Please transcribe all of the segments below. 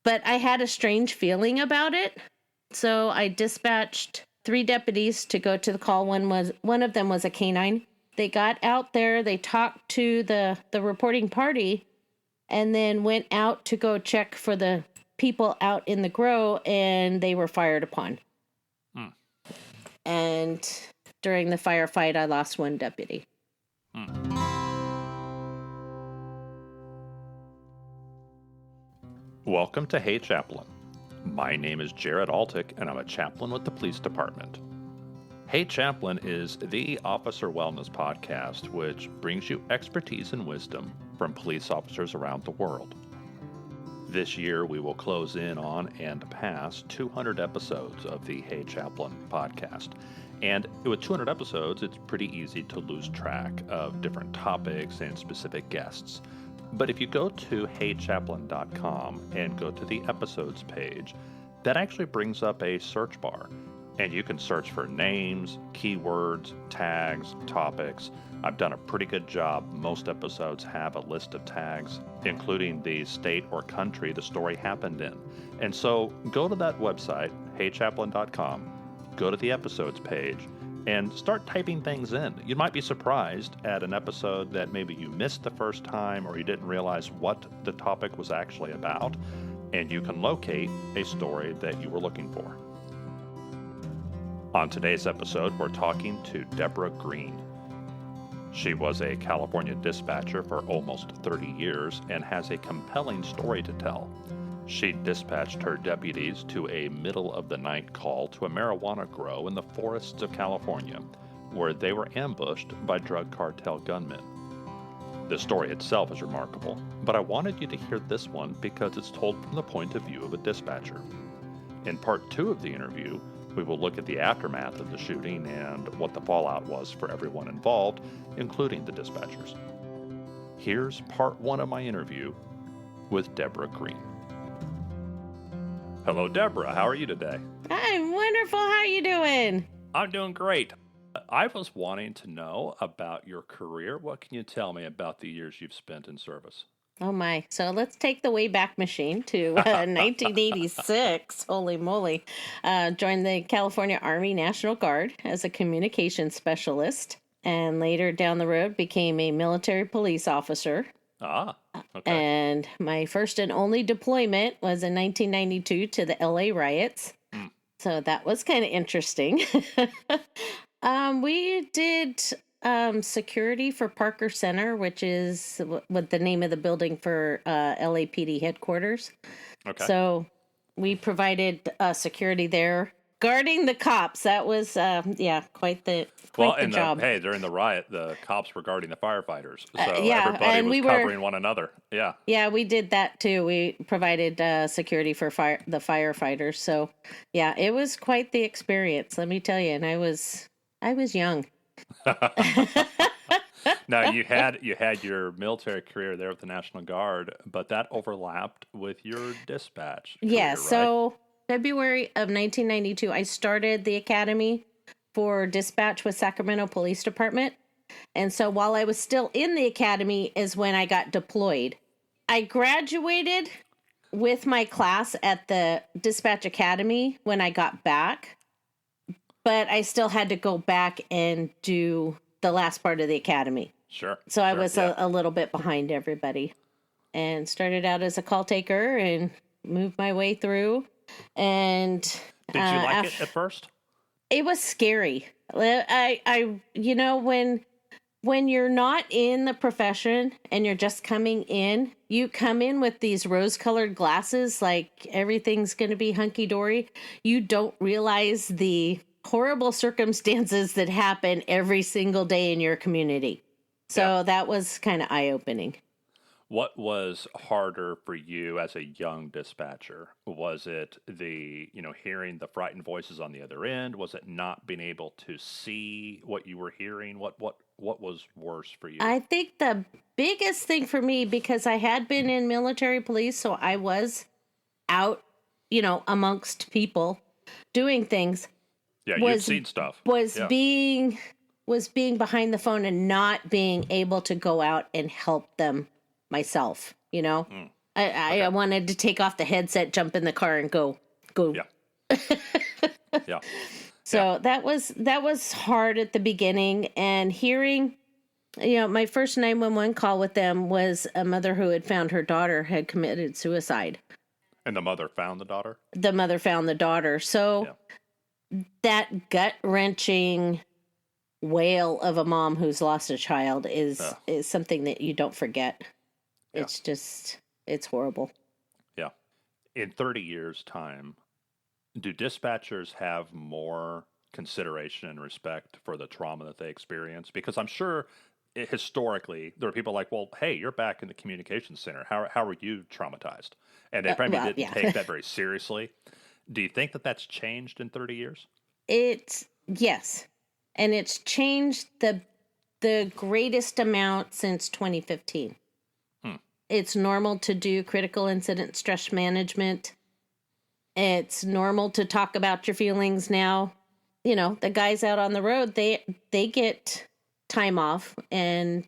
But I had a strange feeling about it. So I dispatched 3 deputies to go to the call. One of them was a canine. They got out there, they talked to the reporting party, and then went out to go check for the people out in the grow, and they were fired upon. And during the firefight, I lost 1 deputy. Welcome to Hey Chaplain. My name is Jared Altick, and I'm a chaplain with the police department. Hey Chaplain is the officer wellness podcast which brings you expertise and wisdom from police officers around the world. This year we will close in on and pass 200 episodes of the Hey Chaplain podcast. And with 200 episodes, it's pretty easy to lose track of different topics and specific guests. But if you go to heychaplain.com and go to the episodes page, that actually brings up a search bar. And you can search for names, keywords, tags, topics. I've done a pretty good job. Most episodes have a list of tags, including the state or country the story happened in. And so go to that website, heychaplain.com, go to the episodes page, and start typing things in. You might be surprised at an episode that maybe you missed the first time or you didn't realize what the topic was actually about, and you can locate a story that you were looking for. On today's episode, we're talking to Deborah Green. She was a California dispatcher for almost 30 years and has a compelling story to tell. She dispatched her deputies to a middle-of-the-night call to a marijuana grow in the forests of California, where they were ambushed by drug cartel gunmen. The story itself is remarkable, but I wanted you to hear this one because it's told from the point of view of a dispatcher. In part 2 of the interview, we will look at the aftermath of the shooting and what the fallout was for everyone involved, including the dispatchers. Here's part 1 of my interview with Deborah Green. Hello, Deborah. How are you today? I'm wonderful. How are you doing? I'm doing great. I was wanting to know about your career. What can you tell me about the years you've spent in service? Oh my. So let's take the Wayback Machine to 1986. Holy moly. Joined the California Army National Guard as a communications specialist, and later down the road became a military police officer. Okay. And my first and only deployment was in 1992 to the LA riots. So that was kind of interesting. We did security for Parker Center, which is what the name of the building for LAPD headquarters. Okay. So we provided security there, guarding the cops. That was, quite the job. Hey, during the riot, the cops were guarding the firefighters. So everybody and was covering one another. Yeah. Yeah, we did that too. We provided security for the firefighters. So yeah, it was quite the experience, let me tell you. And I was young. Now you had your military career there with the National Guard, but that overlapped with your dispatch career, yeah, right? So February of 1992, I started the academy for dispatch with Sacramento Police Department. And so while I was still in the academy is when I got deployed. I graduated with my class at the dispatch academy when I got back, but I still had to go back and do the last part of the academy. Sure. So I was a little bit behind everybody, and started out as a call taker and moved my way through. And did you like it at first? It was scary. When you're not in the profession and you're just coming in, you come in with these rose-colored glasses, like everything's going to be hunky-dory. You don't realize the horrible circumstances that happen every single day in your community. So that was kind of eye-opening. What was harder for you as a young dispatcher? Was it hearing the frightened voices on the other end? Was it not being able to see what you were hearing? What was worse for you? I think the biggest thing for me, because I had been in military police, so I was out, amongst people doing things. Yeah, you've seen stuff. Being behind the phone and not being able to go out and help them myself, I wanted to take off the headset, jump in the car, and go. Yeah. Yeah. So that was hard at the beginning, and hearing, my first 911 call with them was a mother who had found her daughter had committed suicide. And the mother found the daughter? The mother found the daughter. So that gut-wrenching wail of a mom who's lost a child is something that you don't forget. Yeah. It's horrible. Yeah. In 30 years' time, do dispatchers have more consideration and respect for the trauma that they experience? Because I'm sure historically there are people like, well, hey, you're back in the communications center. How are you traumatized? And they probably didn't take that very seriously. Do you think that that's changed in 30 years? Yes. And it's changed the greatest amount since 2015. It's normal to do critical incident stress management. It's normal to talk about your feelings now. The guys out on the road, they get time off, and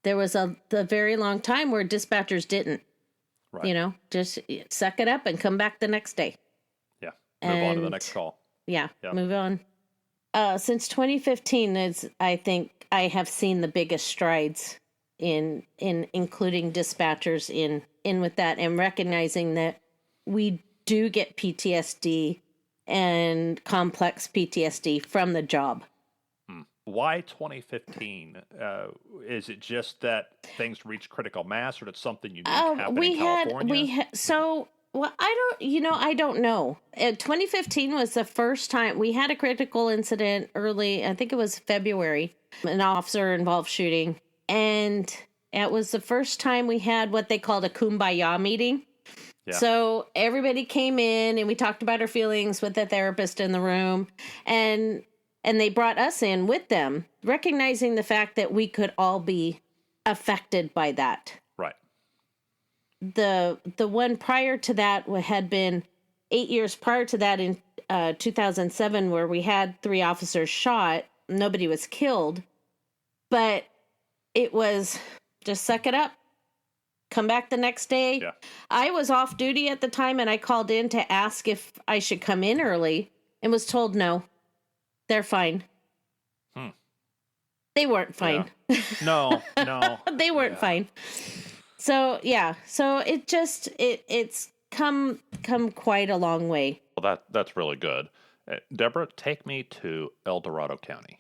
there was a very long time where dispatchers didn't. Right. Just suck it up and come back the next day. Yeah. Move on to the next call. Yeah. Move on. Since 2015, I think I have seen the biggest strides in including dispatchers in with that, and recognizing that we do get PTSD and complex PTSD from the job. Why 2015? Is it just that things reach critical mass, or did something unique happen in California? I don't know. 2015 was the first time we had a critical incident early. I think it was February, an officer-involved shooting. And it was the first time we had what they called a kumbaya meeting. Yeah. So everybody came in and we talked about our feelings with the therapist in the room. And they brought us in with them, recognizing the fact that we could all be affected by that. Right. The one prior to that had been 8 years prior to that in 2007, where we had 3 officers shot. Nobody was killed, but it was just suck it up. Come back the next day. Yeah. I was off duty at the time, and I called in to ask if I should come in early and was told no. They're fine. They weren't fine. Yeah. No. They weren't fine. So, So it's come quite a long way. Well, that's really good. Deborah, take me to El Dorado County.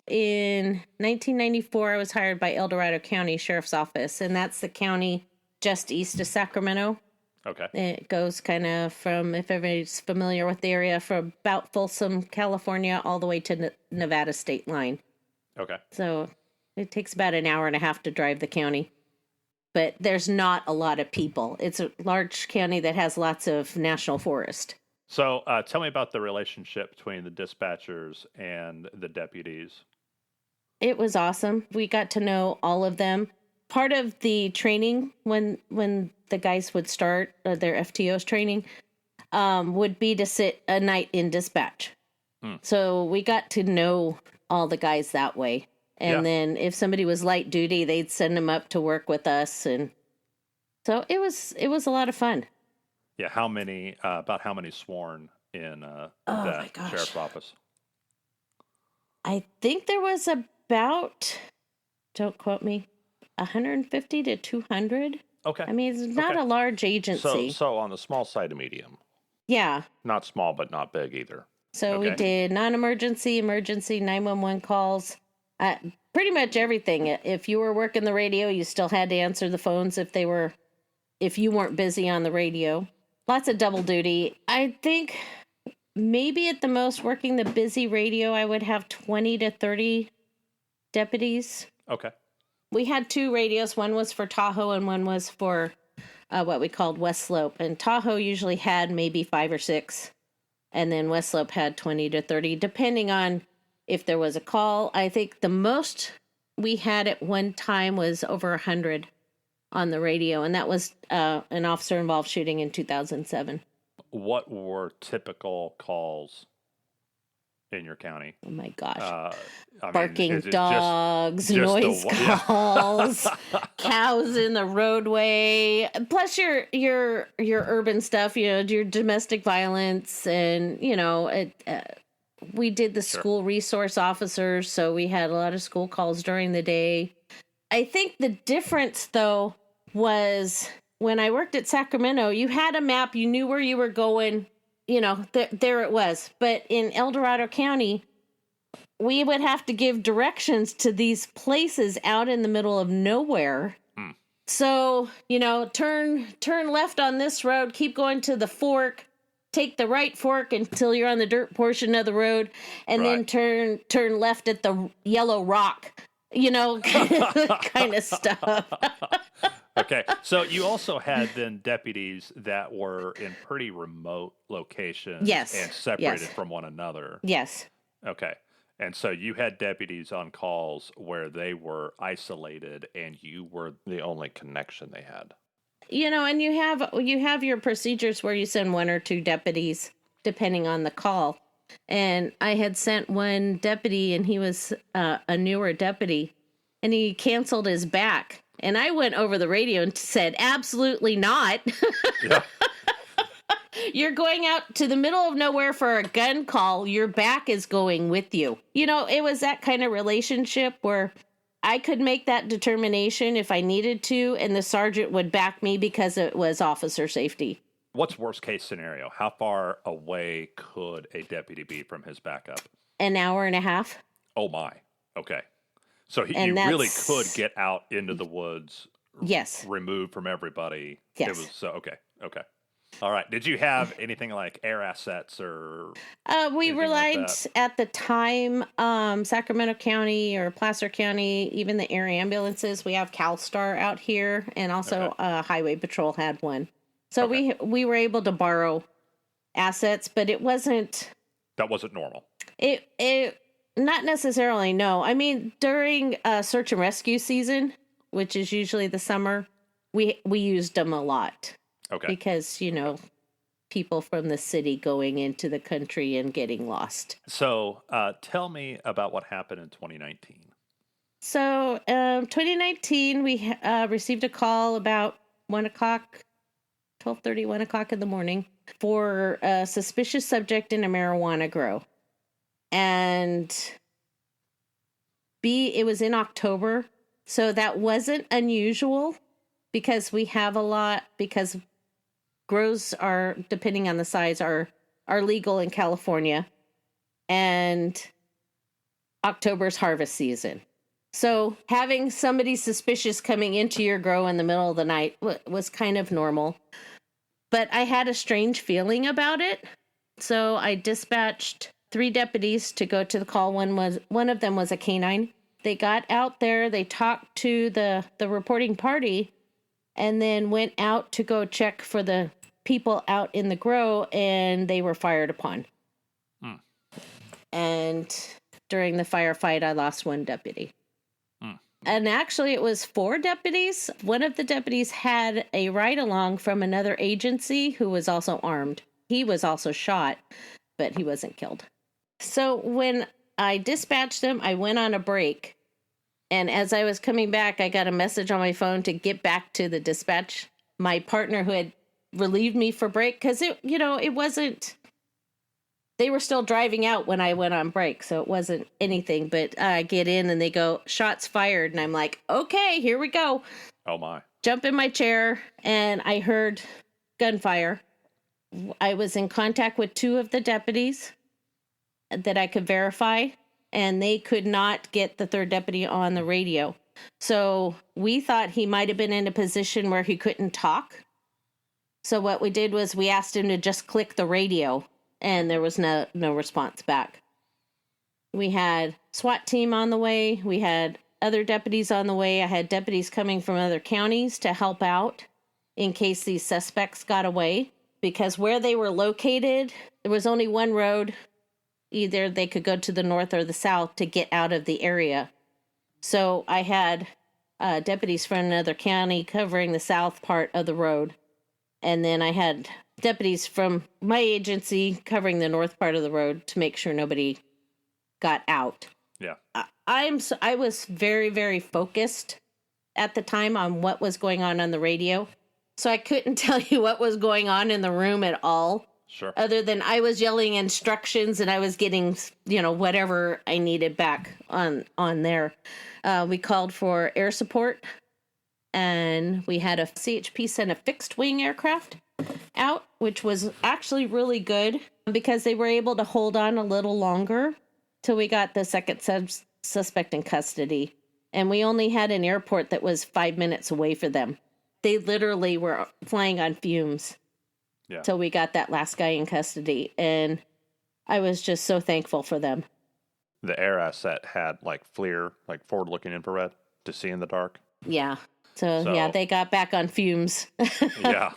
In 1994, I was hired by El Dorado County Sheriff's Office, and that's the county just east of Sacramento. Okay. It goes kind of from, if everybody's familiar with the area, from about Folsom, California, all the way to Nevada state line. Okay. So it takes about an hour and a half to drive the county. But there's not a lot of people. It's a large county that has lots of national forest. So tell me about the relationship between the dispatchers and the deputies. It was awesome. We got to know all of them. Part of the training when the guys would start their FTOs training would be to sit a night in dispatch. So we got to know all the guys that way. And then if somebody was light duty, they'd send them up to work with us. And so it was a lot of fun. Yeah. About how many sworn in that sheriff's office? I think there was about, don't quote me, 150 to 200. Okay. I mean, it's not a large agency. So on the small side of medium. Yeah. Not small, but not big either. So we did non-emergency, emergency, 911 calls, pretty much everything. If you were working the radio, you still had to answer the phones if you weren't busy on the radio. Lots of double duty. I think maybe at the most working the busy radio, I would have 20 to 30 deputies. Okay. We had 2 radios. One was for Tahoe and one was for what we called West Slope. And Tahoe usually had maybe 5 or 6. And then West Slope had 20 to 30, depending on if there was a call. I think the most we had at one time was over 100 on the radio. And that was an officer-involved shooting in 2007. What were typical calls in your county. Oh my gosh. I mean, Barking is it dogs, just noise calls, cows in the roadway, plus your urban stuff, your domestic violence, and we did the Sure. school resource officers, so we had a lot of school calls during the day. I think the difference, though, was when I worked at Sacramento, you had a map, you knew where you were going, there it was. But in El Dorado County, we would have to give directions to these places out in the middle of nowhere. So, turn left on this road, keep going to the fork, take the right fork until you're on the dirt portion of the road, and then turn left at the yellow rock, kind of stuff. Okay. So you also had then deputies that were in pretty remote locations Yes. and separated from one another. Yes. Okay. And so you had deputies on calls where they were isolated and you were the only connection they had. And you have your procedures where you send one or two deputies depending on the call. And I had sent one deputy, and he was a newer deputy, and he canceled his back. And I went over the radio and said, absolutely not. Yeah. You're going out to the middle of nowhere for a gun call. Your back is going with you. It was that kind of relationship where I could make that determination if I needed to, and the sergeant would back me because it was officer safety. What's worst case scenario? How far away could a deputy be from his backup? An hour and a half. Oh, my. Okay. So you really could get out into the woods. Yes. Removed from everybody. Yes. It was so okay. All right. Did you have anything like air assets or? We relied at the time, Sacramento County or Placer County, even the air ambulances. We have CalStar out here, and also Highway Patrol had one. So we were able to borrow assets, but it wasn't. That wasn't normal. It not necessarily. No, I mean during search and rescue season, which is usually the summer, we used them a lot. Okay. Because, people from the city going into the country and getting lost. So tell me about what happened in 2019. So 2019, we received a call about 1 o'clock, 12:30, 1 o'clock in the morning for a suspicious subject in a marijuana grow. And it was in October. So that wasn't unusual because we have a lot, because grows are, depending on the size, are legal in California, and October's harvest season. So having somebody suspicious coming into your grow in the middle of the night was kind of normal. But I had a strange feeling about it. So I dispatched 3 deputies to go to the call. One of them was a canine. They got out there, they talked to the reporting party, and then went out to go check for the people out in the grow, and they were fired upon. And during the firefight, I lost 1 deputy. And actually, it was 4 deputies. One of the deputies had a ride-along from another agency who was also armed. He was also shot, but he wasn't killed. So when I dispatched them, I went on a break. And as I was coming back, I got a message on my phone to get back to the dispatch. My partner who had relieved me for break, because it wasn't, they were still driving out when I went on break, so it wasn't anything. But I get in and they go, shots fired, and I'm like, okay, here we go. Oh my. Jump in my chair, and I heard gunfire. I was in contact with 2 of the deputies that I could verify, and they could not get the 3rd deputy on the radio. So we thought he might have been in a position where he couldn't talk. So what we did was we asked him to just click the radio, and there was no response back. We had SWAT team on the way. We had other deputies on the way. I had deputies coming from other counties to help out in case these suspects got away, because where they were located, there was only one road. Either they could go to the north or the south to get out of the area. So I had deputies from another county covering the south part of the road. And then I had deputies from my agency covering the north part of the road to make sure nobody got out. Yeah. I was very, very focused at the time on what was going on the radio. So I couldn't tell you what was going on in the room at all. Sure. Other than I was yelling instructions and I was getting, whatever I needed back on there. We called for air support, and we had a CHP send a fixed wing aircraft out, which was actually really good because they were able to hold on a little longer till we got the second suspect in custody. And we only had an airport that was 5 minutes away for them. They literally were flying on fumes till we got that last guy in custody. And I was just so thankful for them. The air asset had like FLIR, like forward-looking infrared to see in the dark. Yeah. So they got back on fumes. Yeah.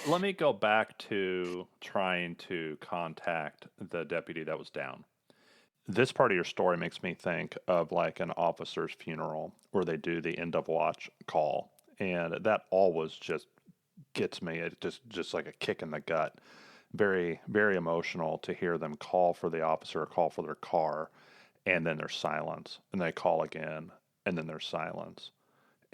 Let me go back to trying to contact the deputy that was down. This part of your story makes me think of like an officer's funeral where they do the end of watch call. And that always just gets me. It just like a kick in the gut. Very, very emotional to hear them call for the officer or call for their car, and then there's silence. And they call again, and then there's silence.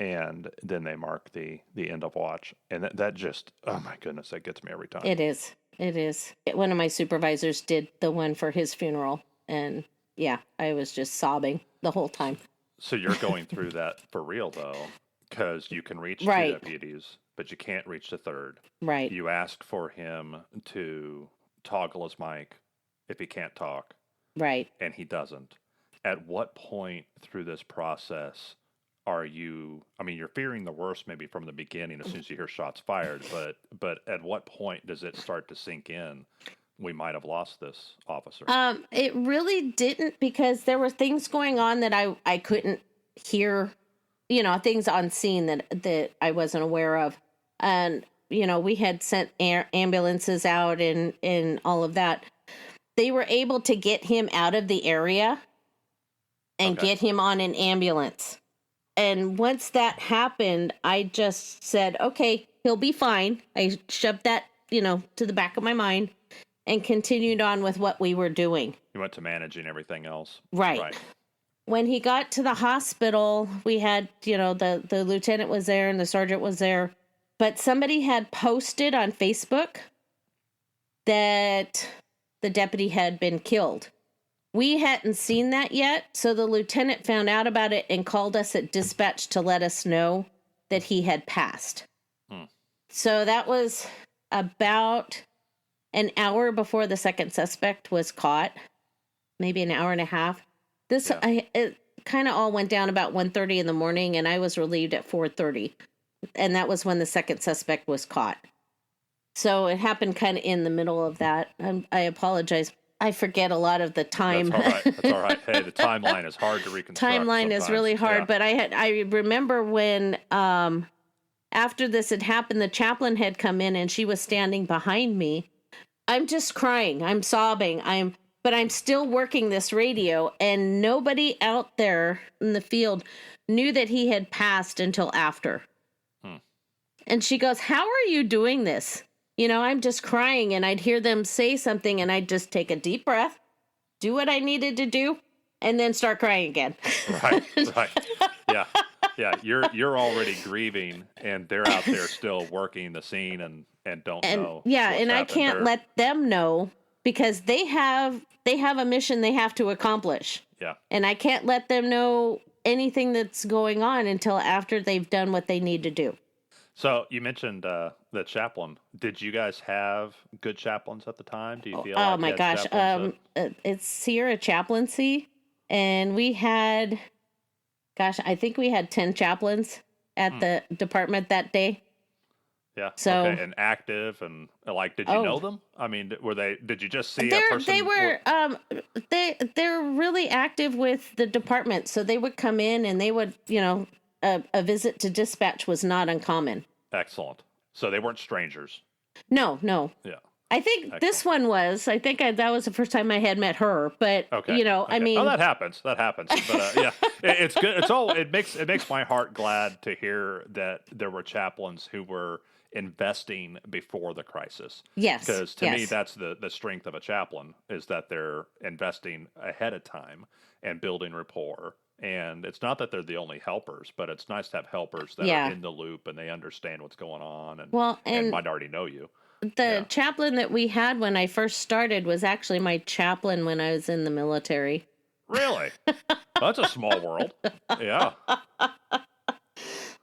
And then they mark the end of watch. And that just, oh my goodness, that gets me every time. It is. One of my supervisors did the one for his funeral. And yeah, I was just sobbing the whole time. So you're going through that for real, though, because you can reach two deputies, but you can't reach the third. Right. You ask for him to toggle his mic if he can't talk. Right. And he doesn't. At what point through this process are you, I mean, you're fearing the worst maybe from the beginning as soon as you hear shots fired, but at what point does it start to sink in? We might have lost this officer. It really didn't, because there were things going on that I couldn't hear, things on scene that I wasn't aware of. And, we had sent ambulances out and all of that. They were able to get him out of the area and get him on an ambulance. And once that happened, I just said, okay, he'll be fine. I shoved that, to the back of my mind and continued on with what we were doing. You went to managing everything else. Right. When he got to the hospital, we had, the lieutenant was there and the sergeant was there. But somebody had posted on Facebook that the deputy had been killed. We hadn't seen that yet, so the lieutenant found out about it and called us at dispatch to let us know that he had passed. So that was about an hour before the second suspect was caught, maybe an hour and a half. It kind of all went down about 1:30 in the morning, and I was relieved at 4:30, and that was when the second suspect was caught. So it happened kind of in the middle of that. I apologize. I forget a lot of the time. That's all right. Hey, the timeline is hard to reconstruct. Timeline is really hard, but I remember when after this had happened, the chaplain had come in and she was standing behind me. I'm just crying. I'm sobbing. But I'm still working this radio, and nobody out there in the field knew that he had passed until after. And she goes, "How are you doing this?" I'm just crying, and I'd hear them say something, and I'd just take a deep breath, do what I needed to do, and then start crying again. Right. Yeah. You're already grieving, and they're out there still working the scene and don't know. Yeah, and I can't let them know because they have a mission they have to accomplish. Yeah. And I can't let them know anything that's going on until after they've done what they need to do. So you mentioned the chaplain. Did you guys have good chaplains at the time? Do you feel? Oh my gosh, it's Sierra Chaplaincy, and we had, I think we had 10 chaplains at the department that day. Yeah. So and active and did you know them? I mean, did you just see a person? They were they're really active with the department, so they would come in and they would a visit to dispatch was not uncommon. Excellent. So they weren't strangers. No. Yeah. I think this one was. I think that was the first time I had met her. But I mean, that happens. But yeah, it's good. It makes my heart glad to hear that there were chaplains who were investing before the crisis. Yes. Because to me, that's the strength of a chaplain, is that they're investing ahead of time and building rapport. And it's not that they're the only helpers, but it's nice to have helpers that are in the loop and they understand what's going on and might already know you. The chaplain that we had when I first started was actually my chaplain when I was in the military. Really? That's a small world. Yeah.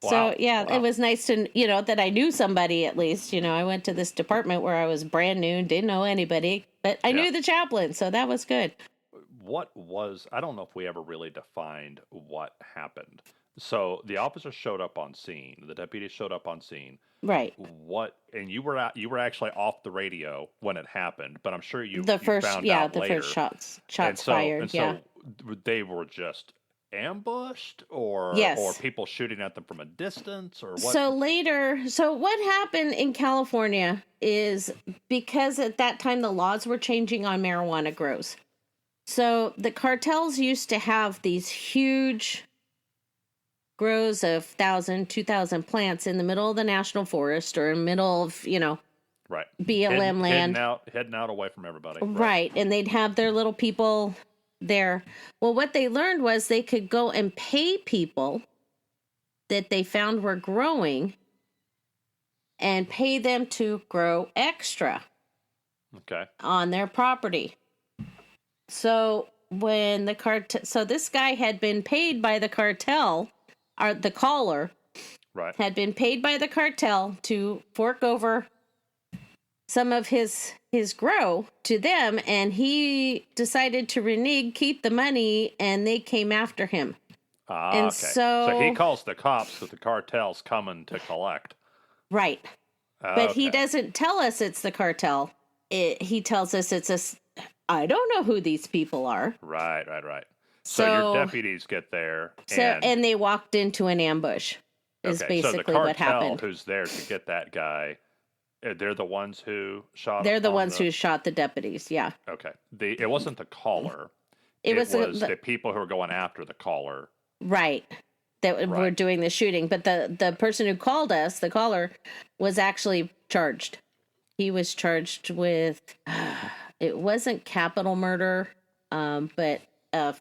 So, it was nice to, that I knew somebody at least. I went to this department where I was brand new and didn't know anybody, but I knew the chaplain, so that was good. I don't know if we ever really defined what happened. So the officer showed up on scene, the deputy showed up on scene. Right. And you were actually off the radio when it happened, but I'm sure you found out later. First shots fired. So they were just ambushed or people shooting at them from a distance or what? So what happened in California is, because at that time the laws were changing on marijuana grows. So the cartels used to have these huge grows of 1,000, 2,000 plants in the middle of the national forest or in the middle of, right, BLM land. Heading out away from everybody. Right. And they'd have their little people there. Well, what they learned was they could go and pay people that they found were growing and pay them to grow extra on their property. So when this guy had been paid by the cartel, or the caller had been paid by the cartel to fork over some of his grow to them, and he decided to renege, keep the money, and they came after him. And so he calls the cops that the cartel's coming to collect. Right. But he doesn't tell us it's the cartel. He tells us I don't know who these people are. Right. So your deputies get there. And they walked into an ambush, is basically what happened. So the cartel who's there to get that guy, they're the ones who shot They're the ones who shot the deputies, yeah. Okay. It wasn't the caller. It was the people who were going after the caller. Right. That were doing the shooting. But the person who called us, the caller, was actually charged. He was charged with, it wasn't capital murder, but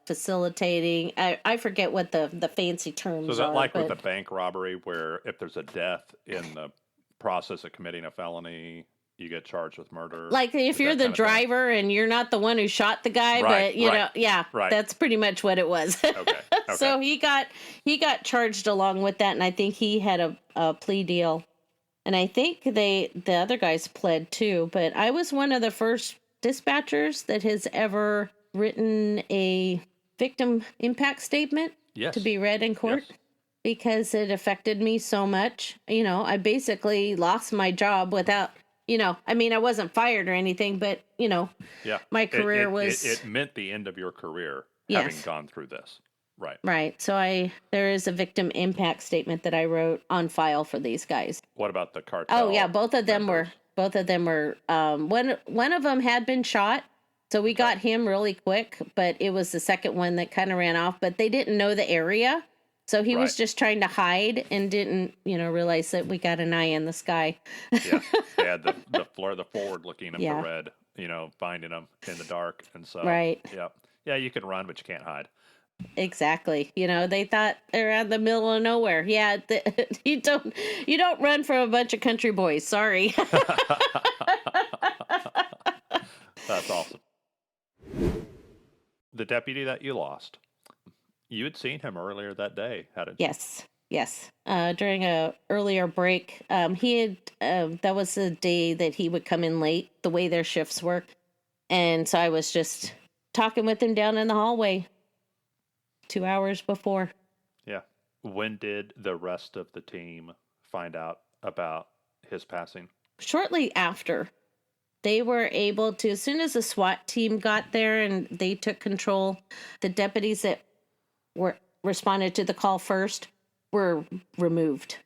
facilitating. I forget what the fancy terms are. So is that like with the bank robbery, where if there's a death in the process of committing a felony, you get charged with murder? Like if you're the driver and you're not the one who shot the guy, but you know, that's pretty much what it was. Okay. So he got charged along with that, and I think he had a plea deal, and I think the other guys pled too. But I was one of the first dispatchers that has ever written a victim impact statement to be read in court. Yes. Because it affected me so much. I basically lost my job without, I wasn't fired or anything, but, my career was... It meant the end of your career having gone through this. Right. Right. So there is a victim impact statement that I wrote on file for these guys. What about the cartel? Oh, yeah. Both of them were, one of them had been shot. So we got him really quick, but it was the second one that kind of ran off, but they didn't know the area. So he was just trying to hide and didn't, realize that we got an eye in the sky. Yeah, they had the forward-looking infrared, finding them in the dark, and so yeah, you can run, but you can't hide. Exactly. They thought they're out in the middle of nowhere. Yeah, you don't run from a bunch of country boys. Sorry. That's awesome. The deputy that you lost. You had seen him earlier that day, hadn't you? Yes. During a earlier break, he had. That was the day that he would come in late, the way their shifts work, and so I was just talking with him down in the hallway 2 hours before. Yeah. When did the rest of the team find out about his passing? Shortly after. They were able to, as soon as the SWAT team got there and they took control, the deputies that responded to the call first were removed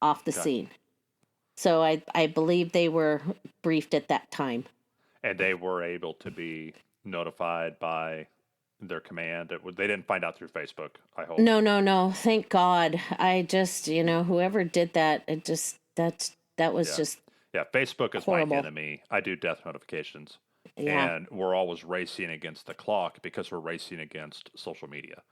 off the scene. So I believe they were briefed at that time. And they were able to be notified by their command. They didn't find out through Facebook, I hope. No. Thank God. I just, whoever did that, that's That was Yeah. just Yeah, Facebook is horrible. my enemy. I do death notifications, Yeah, and we're always racing against the clock because we're racing against social media.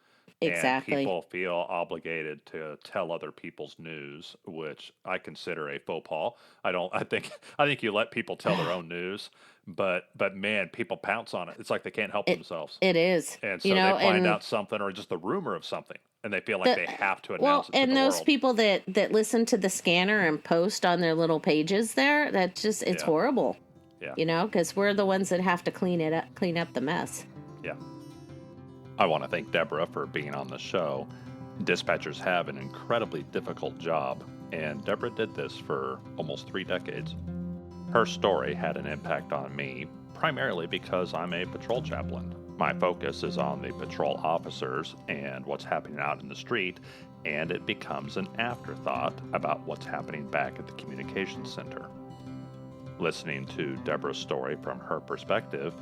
And exactly. people feel obligated to tell other people's news, which I consider a faux pas. I don't. I think you let people tell their own news, but man, people pounce on it. It's like they can't help It themselves, it is, and you so they know, find and out something or just the rumor of something, and they feel like the they have to well, announce it to and the those world. people that listen to the scanner and post on their little pages there, that just it's Yeah, horrible, yeah, you know, because we're the ones that have to clean up the mess. yeah. I want to thank Deborah for being on the show. Dispatchers have an incredibly difficult job, and Deborah did this for almost 3 decades. Her story had an impact on me, primarily because I'm a patrol chaplain. My focus is on the patrol officers and what's happening out in the street, and it becomes an afterthought about what's happening back at the communications center. Listening to Deborah's story from her perspective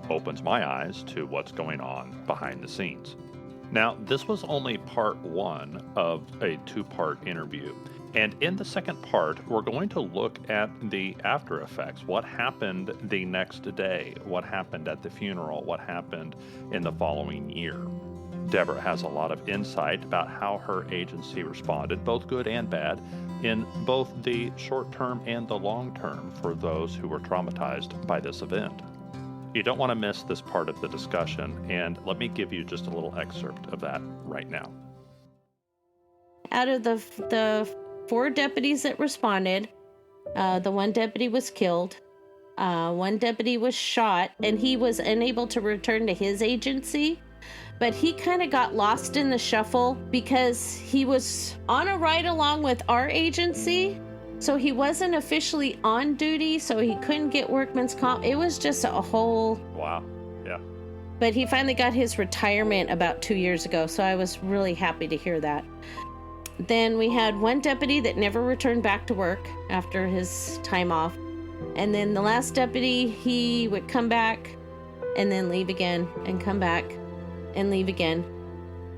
opens my eyes to what's going on behind the scenes. Now, this was only part 1 of a 2-part interview. And in the second part, we're going to look at the after effects. What happened the next day? What happened at the funeral? What happened in the following year? Deborah has a lot of insight about how her agency responded, both good and bad, in both the short term and the long term for those who were traumatized by this event. You don't want to miss this part of the discussion, and let me give you just a little excerpt of that right now. Out of the 4 deputies that responded, the 1 deputy was killed, 1 deputy was shot, and he was unable to return to his agency. But he kind of got lost in the shuffle because he was on a ride along with our agency. So he wasn't officially on duty, so he couldn't get workman's comp. It was just a whole... Wow. Yeah. But he finally got his retirement about 2 years ago, so I was really happy to hear that. Then we had 1 deputy that never returned back to work after his time off. And then the last deputy, he would come back and then leave again and come back and leave again.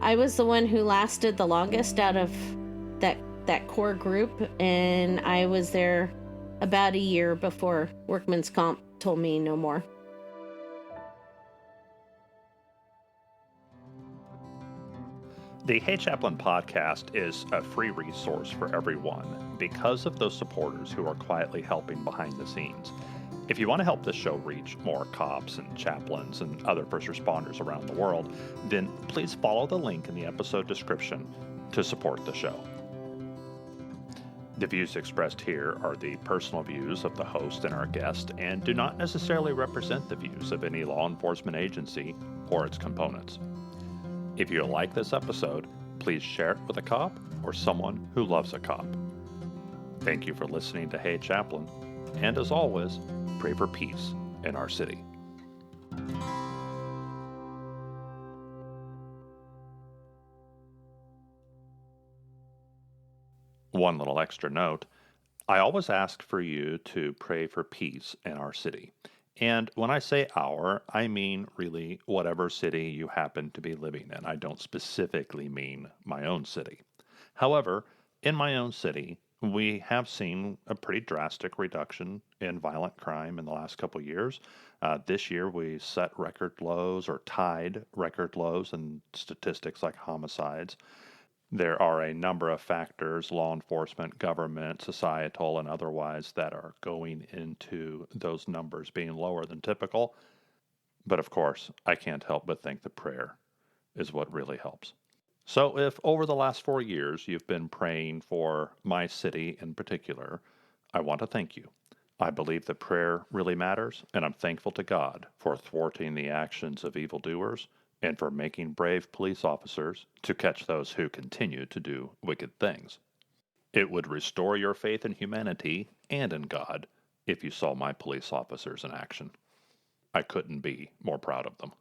I was the one who lasted the longest out of that core group, and I was there about a year before workman's comp told me no more. The Hey Chaplain podcast is a free resource for everyone because of those supporters who are quietly helping behind the scenes. If you want to help this show reach more cops and chaplains and other first responders around the world, then please follow the link in the episode description to support the show. The views expressed here are the personal views of the host and our guest and do not necessarily represent the views of any law enforcement agency or its components. If you like this episode, please share it with a cop or someone who loves a cop. Thank you for listening to Hey Chaplain, and as always, pray for peace in our city. One little extra note, I always ask for you to pray for peace in our city. And when I say our, I mean really whatever city you happen to be living in. I don't specifically mean my own city. However, in my own city, we have seen a pretty drastic reduction in violent crime in the last couple of years. This year, we set record lows or tied record lows in statistics like homicides. There are a number of factors, law enforcement, government, societal, and otherwise, that are going into those numbers being lower than typical. But of course, I can't help but think that prayer is what really helps. So if over the last 4 years you've been praying for my city in particular, I want to thank you. I believe that prayer really matters, and I'm thankful to God for thwarting the actions of evildoers and for making brave police officers to catch those who continue to do wicked things. It would restore your faith in humanity and in God if you saw my police officers in action. I couldn't be more proud of them.